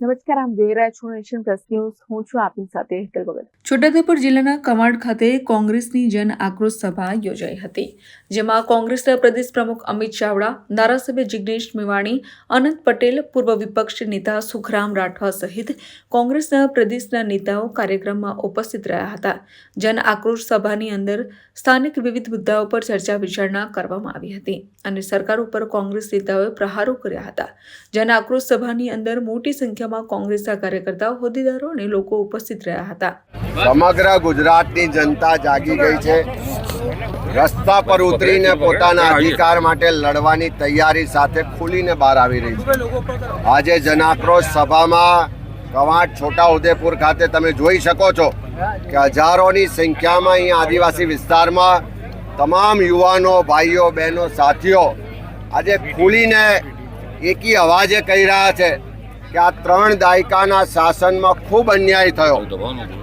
નમસ્કાર, આપ જોઈ રહ્યા છો નેશન પ્લસ ન્યૂઝ. હું છું આપની સાથે હેતલ ભગત. છોટાઉદેપુર જિલ્લાના કમાડ ખાતે કોંગ્રેસની જન આક્રોશ સભા યોજાઈ હતી, જેમાં કોંગ્રેસના પ્રદેશ પ્રમુખ અમિત ચાવડા, ધારાસભ્ય જિગ્નેશ મેવાણી, અનંત પટેલ, પૂર્વ વિપક્ષ નેતા સુખરામ રાઠવા સહિત કોંગ્રેસના પ્રદેશના નેતાઓ કાર્યક્રમમાં ઉપસ્થિત રહ્યા હતા. જન આક્રોશ સભાની અંદર સ્થાનિક વિવિધ મુદ્દાઓ પર ચર્ચા વિચારણા કરવામાં આવી હતી અને સરકાર ઉપર કોંગ્રેસ નેતાઓએ પ્રહારો કર્યા હતા. જન આક્રોશ સભાની અંદર મોટી સંખ્યામાં કોંગ્રેસના કાર્યકર્તાઓ, હોદ્દેદારો અને લોકો ઉપસ્થિત રહ્યા હતા. સમગ્ર ગુજરાતની જનતા જાગી ગઈ છે. રસ્તા પર ઉતરીને પોતાના અધિકાર માટે લડવાની તૈયારી સાથે ખુલીને બહાર આવી રહી છે. આજે જન આક્રોશ સભામાં કવાંટ છોટાઉદેપુર ખાતે તમે જોઈ શકો છો કે હજારોની સંખ્યામાં અહીંયા આદિવાસી વિસ્તારમાં તમામ યુવાનો, ભાઈઓ, બહેનો, સાથીઓ આજે ખુલીને એકી અવાજે કહી રહ્યા છે કે આ 3 દાયકાના શાસનમાં ખૂબ અન્યાય થયો,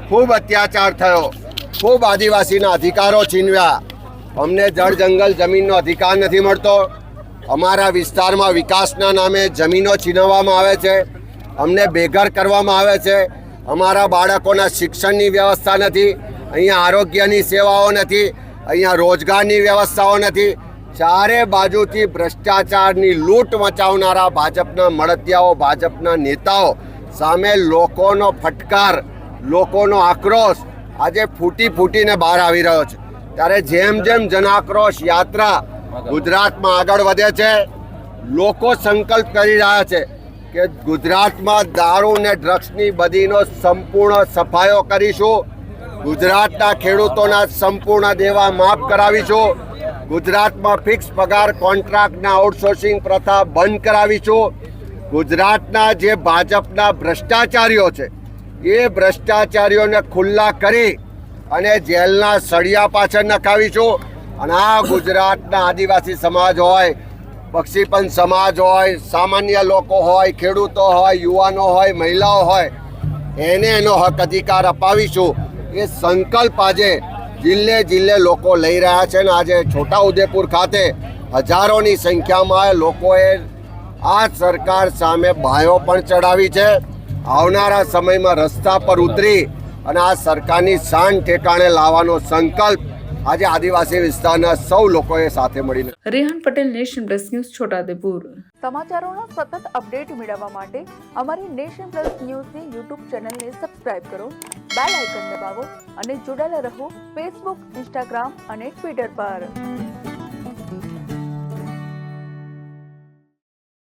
ખૂબ અત્યાચાર થયો, ખૂબ આદિવાસીના અધિકારો છીનવ્યા. અમને જળ જંગલ જમીનનો અધિકાર નથી મળતો. અમારા વિસ્તારમાં વિકાસના નામે જમીનો છીનવવામાં આવે છે, અમને બેઘર કરવામાં આવે છે. અમારા બાળકોના શિક્ષણની વ્યવસ્થા નથી, અહીંયા આરોગ્યની સેવાઓ નથી, અહીંયા રોજગારની વ્યવસ્થાઓ નથી. ચારે બાજુથી ભ્રષ્ટાચારની લૂંટ મચાવનારા ભાજપના મળતિયાઓ, ભાજપના નેતાઓ સામે લોકોનો ફટકાર, લોકોનો આક્રોશ આજે ફૂટીને બહાર આવી રહ્યો છે. ત્યારે જેમ જેમ જન આક્રોશ યાત્રા ગુજરાતમાં આગળ વધે છે, લોકો સંકલ્પ કરી રહ્યા છે કે ગુજરાતમાં દારૂ ને ડ્રગ્સની બદીનો સંપૂર્ણ સફાયો કરીશું, ગુજરાતના ખેડૂતોના સંપૂર્ણ દેવા માફ કરાવીશું, ગુજરાતમાં ફિક્સ પગાર કોન્ટ્રાક્ટના આઉટસોર્સિંગ પ્રથા બંધ કરાવીશું, ગુજરાતના જે ભાજપના ભ્રષ્ટાચારીઓ છે એ ભ્રષ્ટાચારીઓને ખુલ્લા કરી અને જેલના સળિયા પાછળ નખાવીશું. અને આ ગુજરાતના આદિવાસી સમાજ હોય, બક્ષીપંથ સમાજ હોય, સામાન્ય લોકો હોય, ખેડૂતો હોય, યુવાનો હોય, મહિલાઓ હોય, એને એનો હક અધિકાર અપાવીશું. એ સંકલ્પ આજે જિલ્લે લોકો લઈ રહ્યા છે. અને આજે છોટાઉદેપુર ખાતે હજારોની સંખ્યામાં લોકોએ આ સરકાર સામે બાયો પણ ચડાવી છે. આવનારા સમયમાં રસ્તા પર ઉતરી અને આ સરકારની શાન ઠેકાણે લાવવાનો સંકલ્પ આજે આદિવાસી વિસ્તારના સૌ લોકોએ સાથે મળીને. Rehan Patel, nation plus news, Chhotaudepur. સમાચારોના સતત અપડેટ મેળવવા માટે અમારી નેશન પ્લસ ન્યૂઝની યુટ્યુબ ચેનલને સબસ્ક્રાઇબ કરો, બેલ આઇકન દબાવો અને જોડાયેલા રહો ફેસબુક, ઇન્સ્ટાગ્રામ અને ટ્વિટર પર.